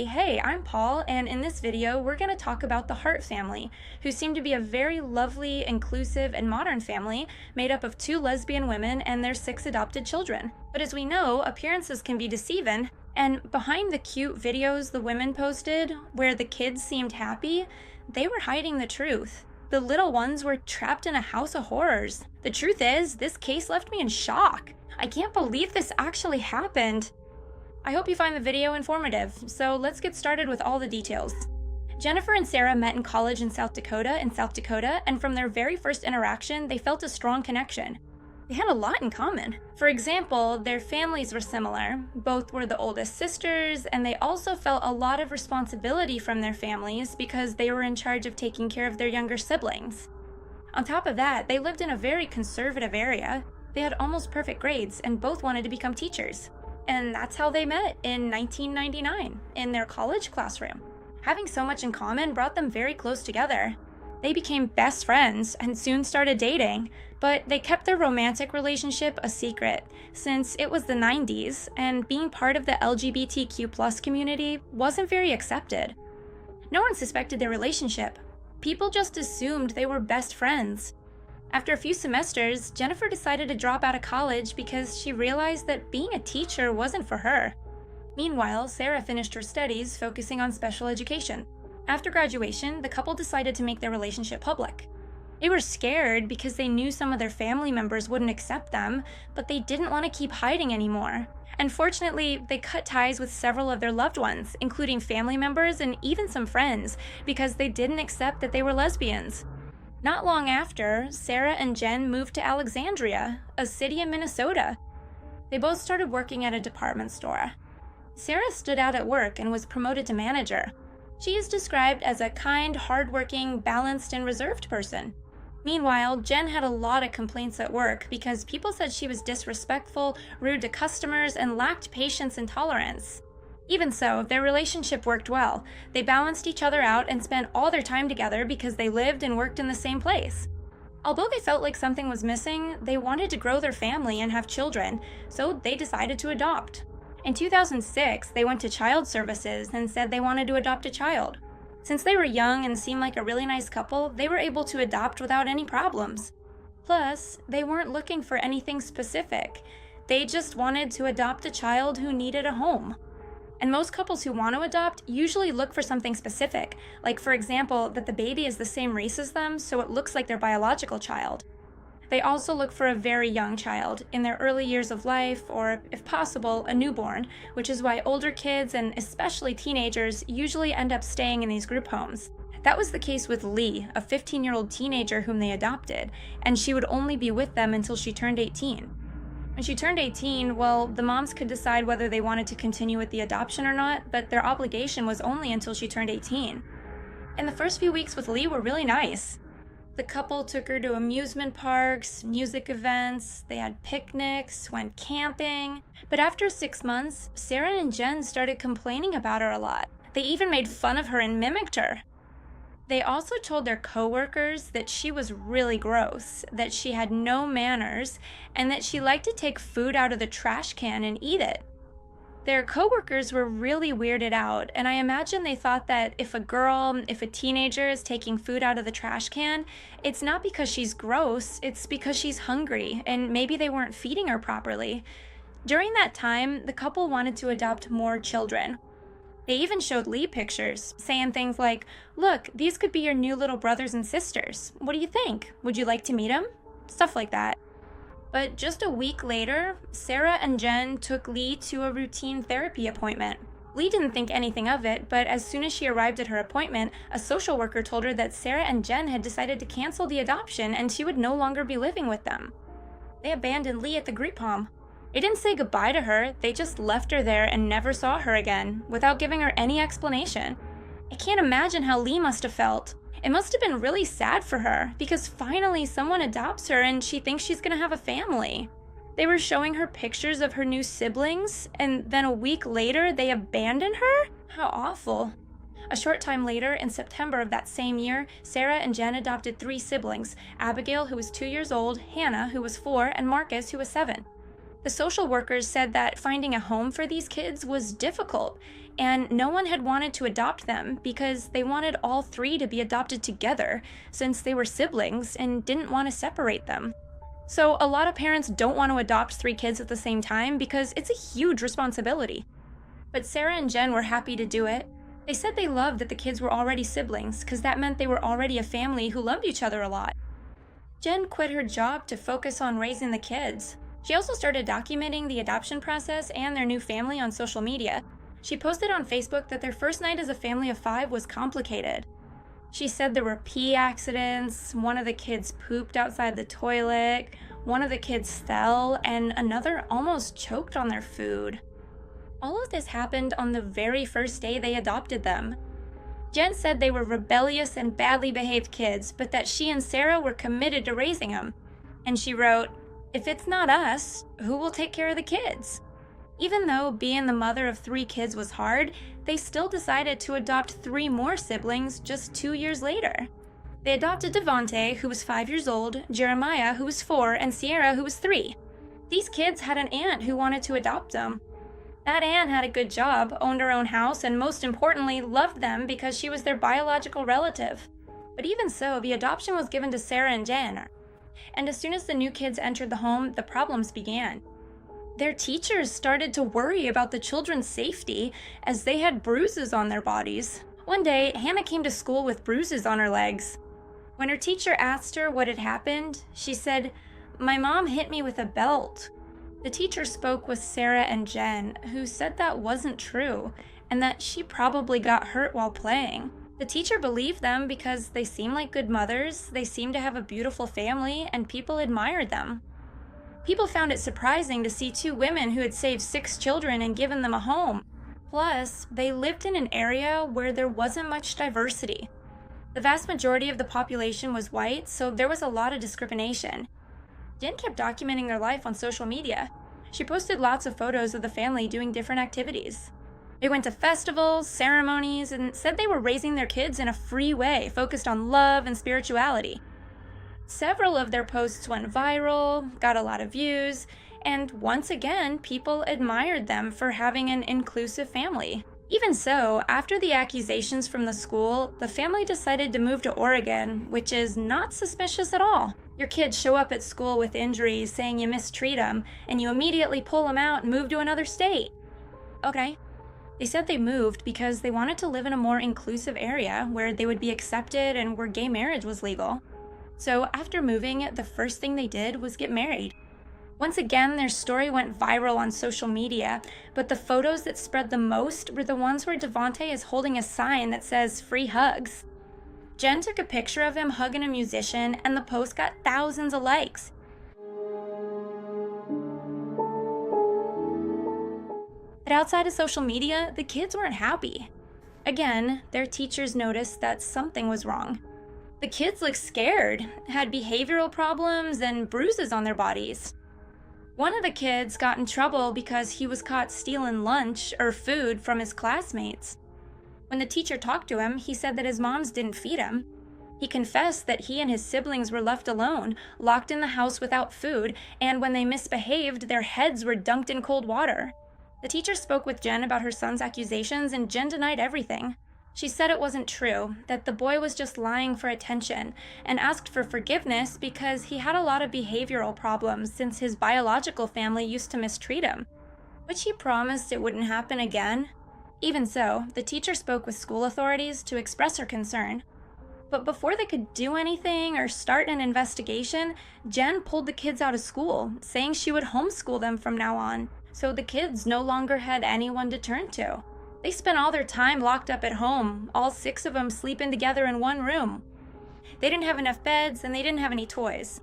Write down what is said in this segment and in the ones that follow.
Hey, I'm Paul, and in this video, we're going to talk about the Hart family, who seem to be a very lovely, inclusive, and modern family made up of two lesbian women and their six adopted children. But as we know, appearances can be deceiving, and behind the cute videos the women posted, where the kids seemed happy, they were hiding the truth. The little ones were trapped in a house of horrors. The truth is, this case left me in shock. I can't believe this actually happened. I hope you find the video informative, so let's get started with all the details. Jennifer and Sarah met in college in South Dakota, and from their very first interaction, they felt a strong connection. They had a lot in common. For example, their families were similar. Both were the oldest sisters, and they also felt a lot of responsibility from their families because they were in charge of taking care of their younger siblings. On top of that, they lived in a very conservative area. They had almost perfect grades, and both wanted to become teachers. And that's how they met in 1999, in their college classroom. Having so much in common brought them very close together. They became best friends and soon started dating, but they kept their romantic relationship a secret, since it was the 90s, and being part of the LGBTQ+ community wasn't very accepted. No one suspected their relationship. People just assumed they were best friends. After a few semesters, Jennifer decided to drop out of college because she realized that being a teacher wasn't for her. Meanwhile, Sarah finished her studies, focusing on special education. After graduation, the couple decided to make their relationship public. They were scared because they knew some of their family members wouldn't accept them, but they didn't want to keep hiding anymore. And fortunately, they cut ties with several of their loved ones, including family members and even some friends, because they didn't accept that they were lesbians. Not long after, Sarah and Jen moved to Alexandria, a city in Minnesota. They both started working at a department store. Sarah stood out at work and was promoted to manager. She is described as a kind, hardworking, balanced, and reserved person. Meanwhile, Jen had a lot of complaints at work because people said she was disrespectful, rude to customers, and lacked patience and tolerance. Even so, their relationship worked well. They balanced each other out and spent all their time together because they lived and worked in the same place. Although they felt like something was missing, they wanted to grow their family and have children, so they decided to adopt. In 2006, they went to Child Services and said they wanted to adopt a child. Since they were young and seemed like a really nice couple, they were able to adopt without any problems. Plus, they weren't looking for anything specific. They just wanted to adopt a child who needed a home. And most couples who want to adopt usually look for something specific, like for example, that the baby is the same race as them, so it looks like their biological child. They also look for a very young child, in their early years of life, or if possible, a newborn, which is why older kids and especially teenagers usually end up staying in these group homes. That was the case with Lee, a 15-year-old teenager whom they adopted, and she would only be with them until she turned 18. When she turned 18, well, the moms could decide whether they wanted to continue with the adoption or not, but their obligation was only until she turned 18. And the first few weeks with Lee were really nice. The couple took her to amusement parks, music events, they had picnics, went camping. But after 6 months, Sarah and Jen started complaining about her a lot. They even made fun of her and mimicked her. They also told their coworkers that she was really gross, that she had no manners, and that she liked to take food out of the trash can and eat it. Their coworkers were really weirded out, and I imagine they thought that if a teenager is taking food out of the trash can, it's not because she's gross, it's because she's hungry, and maybe they weren't feeding her properly. During that time, the couple wanted to adopt more children. They even showed Lee pictures, saying things like, "Look, these could be your new little brothers and sisters. What do you think? Would you like to meet them?" Stuff like that. But just a week later, Sarah and Jen took Lee to a routine therapy appointment. Lee didn't think anything of it, but as soon as she arrived at her appointment, a social worker told her that Sarah and Jen had decided to cancel the adoption and she would no longer be living with them. They abandoned Lee at the group home. They didn't say goodbye to her, they just left her there and never saw her again, without giving her any explanation. I can't imagine how Lee must have felt. It must have been really sad for her, because finally someone adopts her and she thinks she's gonna have a family. They were showing her pictures of her new siblings, and then a week later they abandoned her? How awful. A short time later, in September of that same year, Sarah and Jen adopted 3 siblings, Abigail, who was 2 years old, Hannah, who was 4, and Marcus, who was 7. The social workers said that finding a home for these kids was difficult, and no one had wanted to adopt them because they wanted all three to be adopted together since they were siblings and didn't want to separate them. So, a lot of parents don't want to adopt three kids at the same time because it's a huge responsibility. But Sarah and Jen were happy to do it. They said they loved that the kids were already siblings because that meant they were already a family who loved each other a lot. Jen quit her job to focus on raising the kids. She also started documenting the adoption process and their new family on social media. She posted on Facebook that their first night as a family of 5 was complicated. She said there were pee accidents, one of the kids pooped outside the toilet, one of the kids fell, and another almost choked on their food. All of this happened on the very first day they adopted them. Jen said they were rebellious and badly behaved kids, but that she and Sarah were committed to raising them. And she wrote, "If it's not us, who will take care of the kids?" Even though being the mother of 3 kids was hard, they still decided to adopt 3 more siblings just 2 years later. They adopted Devontae, who was 5 years old, Jeremiah, who was 4, and Sierra, who was 3. These kids had an aunt who wanted to adopt them. That aunt had a good job, owned her own house, and most importantly, loved them because she was their biological relative. But even so, the adoption was given to Sarah and Jen. And as soon as the new kids entered the home, the problems began. Their teachers started to worry about the children's safety as they had bruises on their bodies. One day, Hannah came to school with bruises on her legs. When her teacher asked her what had happened, she said, "My mom hit me with a belt." The teacher spoke with Sarah and Jen, who said that wasn't true, and that she probably got hurt while playing. The teacher believed them because they seemed like good mothers, they seemed to have a beautiful family, and people admired them. People found it surprising to see 2 women who had saved 6 children and given them a home. Plus, they lived in an area where there wasn't much diversity. The vast majority of the population was white, so there was a lot of discrimination. Jen kept documenting their life on social media. She posted lots of photos of the family doing different activities. They went to festivals, ceremonies, and said they were raising their kids in a free way, focused on love and spirituality. Several of their posts went viral, got a lot of views, and once again, people admired them for having an inclusive family. Even so, after the accusations from the school, the family decided to move to Oregon, which is not suspicious at all. Your kids show up at school with injuries saying you mistreat them, and you immediately pull them out and move to another state. Okay. They said they moved because they wanted to live in a more inclusive area where they would be accepted and where gay marriage was legal. So after moving, the first thing they did was get married. Once again, their story went viral on social media, but the photos that spread the most were the ones where Devontae is holding a sign that says "free hugs." Jen took a picture of him hugging a musician, and the post got thousands of likes. But outside of social media, the kids weren't happy. Again, their teachers noticed that something was wrong. The kids looked scared, had behavioral problems, and bruises on their bodies. One of the kids got in trouble because he was caught stealing lunch or food from his classmates. When the teacher talked to him, he said that his moms didn't feed him. He confessed that he and his siblings were left alone, locked in the house without food, and when they misbehaved, their heads were dunked in cold water. The teacher spoke with Jen about her son's accusations, and Jen denied everything. She said it wasn't true, that the boy was just lying for attention, and asked for forgiveness because he had a lot of behavioral problems since his biological family used to mistreat him. But she promised it wouldn't happen again. Even so, the teacher spoke with school authorities to express her concern. But before they could do anything or start an investigation, Jen pulled the kids out of school, saying she would homeschool them from now on, so the kids no longer had anyone to turn to. They spent all their time locked up at home, all 6 of them sleeping together in one room. They didn't have enough beds and they didn't have any toys.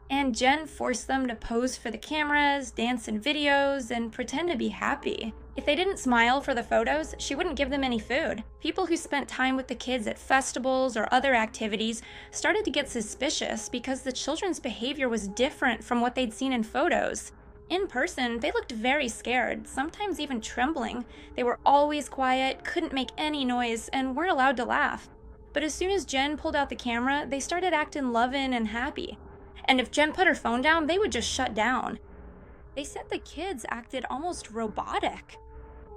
And Jen forced them to pose for the cameras, dance in videos, and pretend to be happy. If they didn't smile for the photos, she wouldn't give them any food. People who spent time with the kids at festivals or other activities started to get suspicious because the children's behavior was different from what they'd seen in photos. In person, they looked very scared, sometimes even trembling. They were always quiet, couldn't make any noise, and weren't allowed to laugh. But as soon as Jen pulled out the camera, they started acting loving and happy. And if Jen put her phone down, they would just shut down. They said the kids acted almost robotic.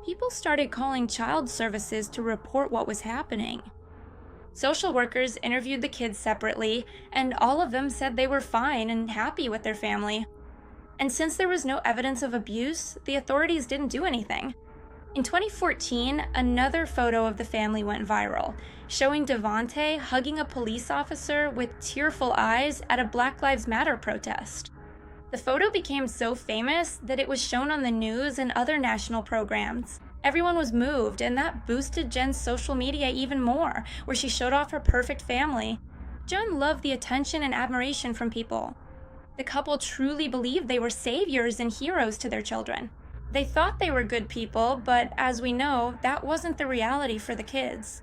People started calling child services to report what was happening. Social workers interviewed the kids separately, and all of them said they were fine and happy with their family. And since there was no evidence of abuse, the authorities didn't do anything. In 2014, another photo of the family went viral, showing Devontae hugging a police officer with tearful eyes at a Black Lives Matter protest. The photo became so famous that it was shown on the news and other national programs. Everyone was moved, and that boosted Jen's social media even more, where she showed off her perfect family. Jen loved the attention and admiration from people. The couple truly believed they were saviors and heroes to their children. They thought they were good people, but as we know, that wasn't the reality for the kids.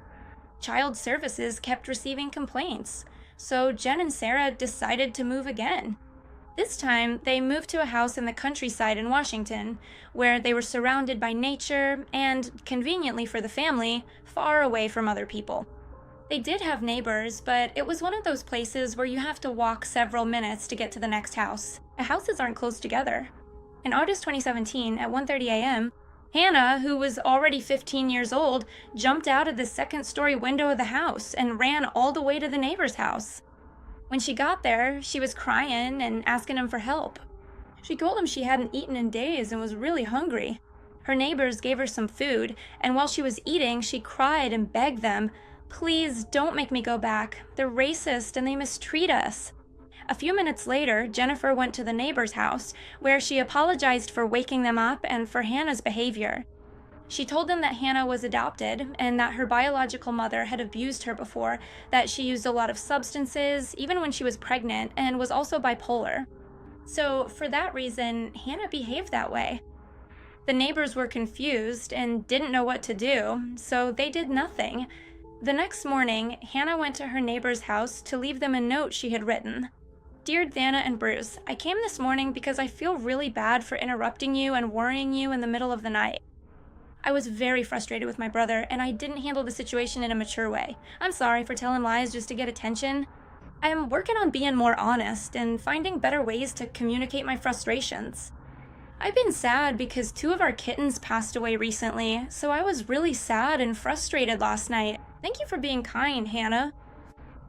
Child services kept receiving complaints, so Jen and Sarah decided to move again. This time, they moved to a house in the countryside in Washington, where they were surrounded by nature and, conveniently for the family, far away from other people. They did have neighbors, but it was one of those places where you have to walk several minutes to get to the next house. The houses aren't close together. In August 2017, at 1:30 a.m., Hannah, who was already 15 years old, jumped out of the second-story window of the house and ran all the way to the neighbor's house. When she got there, she was crying and asking him for help. She told him she hadn't eaten in days and was really hungry. Her neighbors gave her some food, and while she was eating, she cried and begged them, "Please don't make me go back. They're racist and they mistreat us." A few minutes later, Jennifer went to the neighbor's house, where she apologized for waking them up and for Hannah's behavior. She told them that Hannah was adopted and that her biological mother had abused her before, that she used a lot of substances, even when she was pregnant, and was also bipolar. So, for that reason, Hannah behaved that way. The neighbors were confused and didn't know what to do, so they did nothing. The next morning, Hannah went to her neighbor's house to leave them a note she had written. "Dear Dana and Bruce, I came this morning because I feel really bad for interrupting you and worrying you in the middle of the night. I was very frustrated with my brother, and I didn't handle the situation in a mature way. I'm sorry for telling lies just to get attention. I am working on being more honest and finding better ways to communicate my frustrations. I've been sad because 2 of our kittens passed away recently, so I was really sad and frustrated last night. Thank you for being kind, Hannah."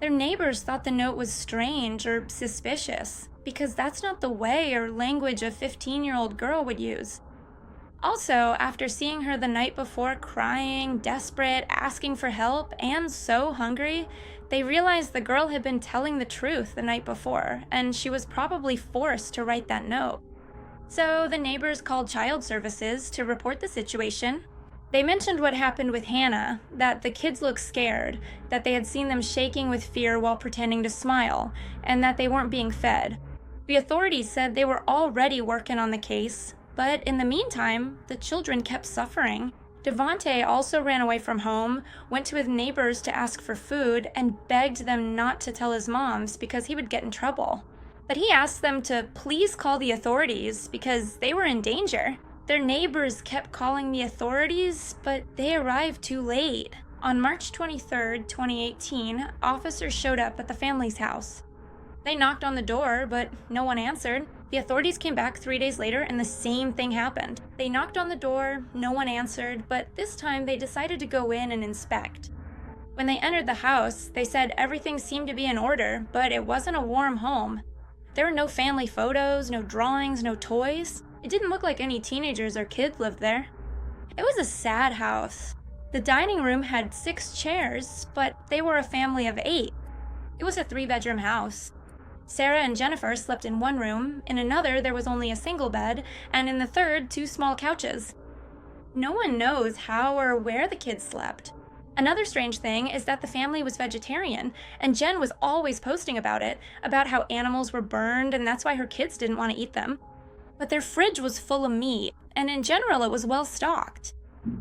Their neighbors thought the note was strange or suspicious, because that's not the way or language a 15-year-old girl would use. Also, after seeing her the night before crying, desperate, asking for help, and so hungry, they realized the girl had been telling the truth the night before, and she was probably forced to write that note. So the neighbors called child services to report the situation. They mentioned what happened with Hannah, that the kids looked scared, that they had seen them shaking with fear while pretending to smile, and that they weren't being fed. The authorities said they were already working on the case, but in the meantime, the children kept suffering. Devontae also ran away from home, went to his neighbors to ask for food, and begged them not to tell his moms because he would get in trouble. But he asked them to please call the authorities because they were in danger. Their neighbors kept calling the authorities, but they arrived too late. On March 23, 2018, officers showed up at the family's house. They knocked on the door, but no one answered. The authorities came back 3 days later and the same thing happened. They knocked on the door, no one answered, but this time they decided to go in and inspect. When they entered the house, they said everything seemed to be in order, but it wasn't a warm home. There were no family photos, no drawings, no toys. It didn't look like any teenagers or kids lived there. It was a sad house. The dining room had 6 chairs, but they were a family of 8. It was a 3-bedroom house. Sarah and Jennifer slept in one room, in another there was only a single bed, and in the third 2 small couches. No one knows how or where the kids slept. Another strange thing is that the family was vegetarian, and Jen was always posting about it, about how animals were burned and that's why her kids didn't want to eat them. But their fridge was full of meat, and in general it was well stocked.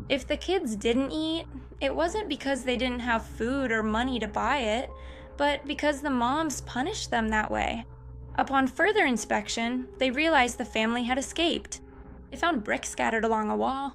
If the kids didn't eat, it wasn't because they didn't have food or money to buy it, but because the moms punished them that way. Upon further inspection, they realized the family had escaped. They found bricks scattered along a wall.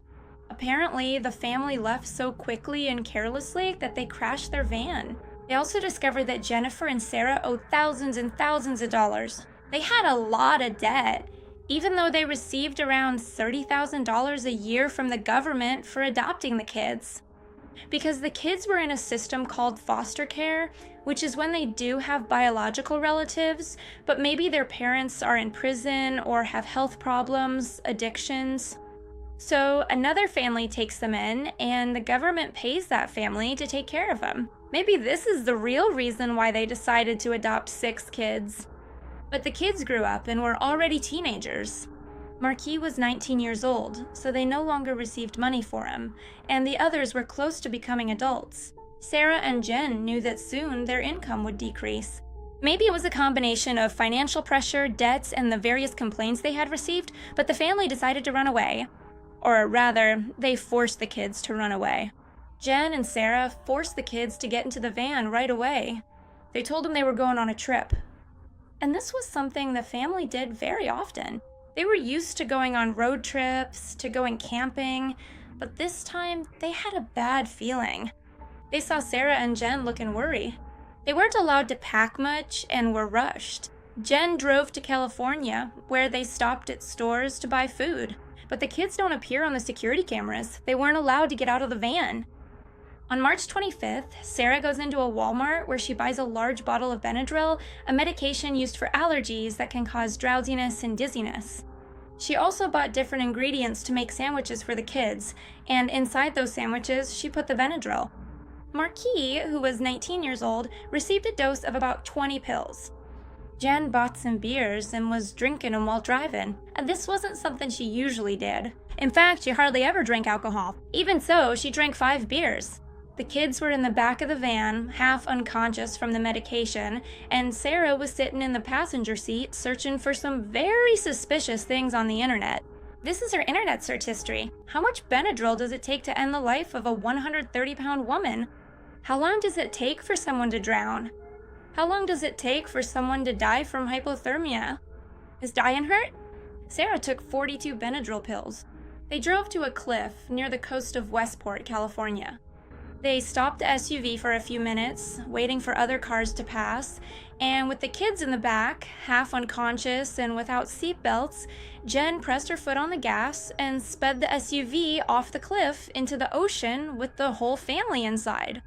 Apparently, the family left so quickly and carelessly that they crashed their van. They also discovered that Jennifer and Sarah owed thousands and thousands of dollars. They had a lot of debt. even though they received around $30,000 a year from the government for adopting the kids. Because the kids were in a system called foster care, which is when they do have biological relatives, but maybe their parents are in prison or have health problems, addictions. So another family takes them in, and the government pays that family to take care of them. Maybe this is the real reason why they decided to adopt 6 kids. But the kids grew up and were already teenagers. Marquis was 19 years old, so they no longer received money for him, and the others were close to becoming adults. Sarah and Jen knew that soon their income would decrease. Maybe it was a combination of financial pressure, debts, and the various complaints they had received, but the family decided to run away. Or rather, they forced the kids to run away. Jen and Sarah forced the kids to get into the van right away. They told them they were going on a trip. And this was something the family did very often. They were used to going on road trips, to going camping, but this time they had a bad feeling. They saw Sarah and Jen looking worried. They weren't allowed to pack much and were rushed. Jen drove to California, where they stopped at stores to buy food. But the kids don't appear on the security cameras. They weren't allowed to get out of the van. On March 25th, Sarah goes into a Walmart where she buys a large bottle of Benadryl, a medication used for allergies that can cause drowsiness and dizziness. She also bought different ingredients to make sandwiches for the kids, and inside those sandwiches, she put the Benadryl. Marquis, who was 19 years old, received a dose of about 20 pills. Jen bought some beers and was drinking them while driving, and this wasn't something she usually did. In fact, she hardly ever drank alcohol. Even so, she drank 5 beers. The kids were in the back of the van, half unconscious from the medication, and Sarah was sitting in the passenger seat searching for some very suspicious things on the internet. This is her internet search history. How much Benadryl does it take to end the life of a 130-pound woman? How long does it take for someone to drown? How long does it take for someone to die from hypothermia? Is dying hurt? Sarah took 42 Benadryl pills. They drove to a cliff near the coast of Westport, California. They stopped the SUV for a few minutes, waiting for other cars to pass, and with the kids in the back, half unconscious and without seatbelts, Jen pressed her foot on the gas and sped the SUV off the cliff into the ocean with the whole family inside.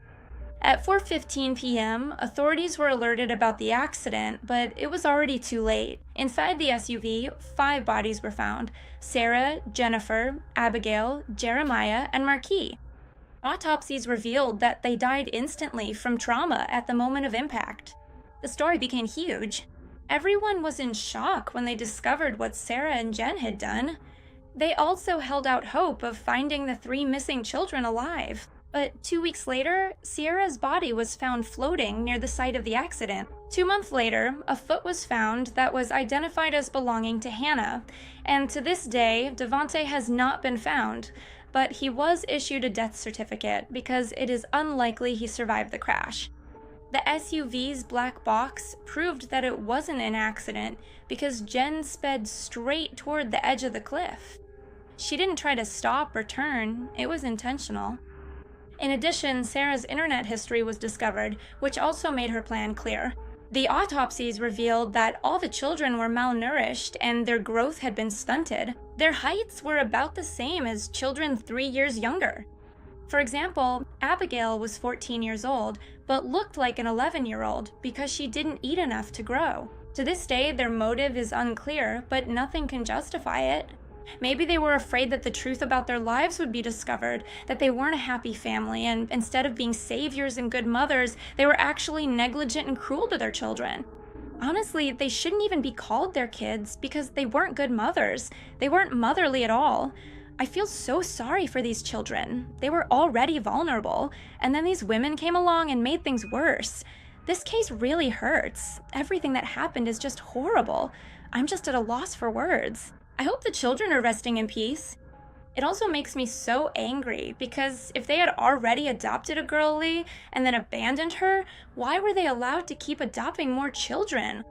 At 4:15 p.m., authorities were alerted about the accident, but it was already too late. Inside the SUV, 5 bodies were found: Sarah, Jennifer, Abigail, Jeremiah, and Marquis. Autopsies revealed that they died instantly from trauma at the moment of impact. The story became huge. Everyone was in shock when they discovered what Sarah and Jen had done. They also held out hope of finding the 3 missing children alive. But 2 weeks later, Sierra's body was found floating near the site of the accident. 2 months later, a foot was found that was identified as belonging to Hannah, and to this day, Devontae has not been found, but he was issued a death certificate because it is unlikely he survived the crash. The SUV's black box proved that it wasn't an accident because Jen sped straight toward the edge of the cliff. She didn't try to stop or turn, it was intentional. In addition, Sarah's internet history was discovered, which also made her plan clear. The autopsies revealed that all the children were malnourished and their growth had been stunted. Their heights were about the same as children 3 years younger. For example, Abigail was 14 years old, but looked like an 11-year-old because she didn't eat enough to grow. To this day, their motive is unclear, but nothing can justify it. Maybe they were afraid that the truth about their lives would be discovered, that they weren't a happy family, and instead of being saviors and good mothers, they were actually negligent and cruel to their children. Honestly, they shouldn't even be called their kids because they weren't good mothers. They weren't motherly at all. I feel so sorry for these children. They were already vulnerable, and then these women came along and made things worse. This case really hurts. Everything that happened is just horrible. I'm just at a loss for words. I hope the children are resting in peace. It also makes me so angry because if they had already adopted a girl Lee and then abandoned her, why were they allowed to keep adopting more children?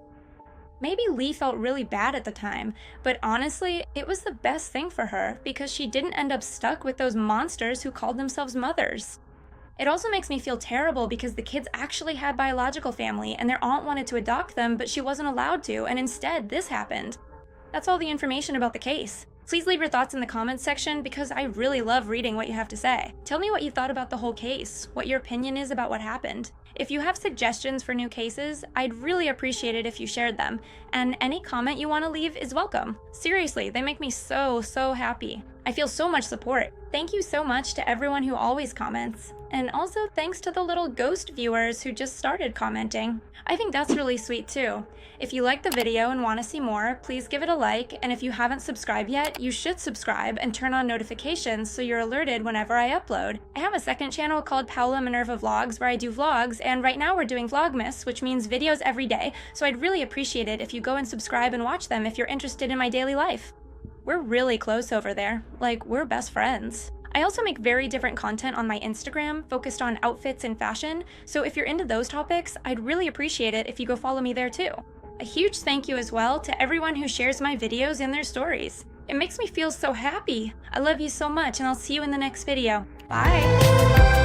Maybe Lee felt really bad at the time, but honestly, it was the best thing for her because she didn't end up stuck with those monsters who called themselves mothers. It also makes me feel terrible because the kids actually had biological family and their aunt wanted to adopt them, but she wasn't allowed to, and instead this happened. That's all the information about the case. Please leave your thoughts in the comments section because I really love reading what you have to say. Tell me what you thought about the whole case, what your opinion is about what happened. If you have suggestions for new cases, I'd really appreciate it if you shared them, and any comment you want to leave is welcome. Seriously, they make me so happy. I feel so much support. Thank you so much to everyone who always comments. And also thanks to the little ghost viewers who just started commenting. I think that's really sweet too. If you liked the video and want to see more, please give it a like, and if you haven't subscribed yet, you should subscribe and turn on notifications so you're alerted whenever I upload. I have a second channel called Paula Minerva Vlogs where I do vlogs, and right now we're doing Vlogmas, which means videos every day, so I'd really appreciate it if you go and subscribe and watch them if you're interested in my daily life. We're really close over there, like we're best friends. I also make very different content on my Instagram, focused on outfits and fashion, so if you're into those topics, I'd really appreciate it if you go follow me there too. A huge thank you as well to everyone who shares my videos and their stories. It makes me feel so happy. I love you so much, and I'll see you in the next video. Bye!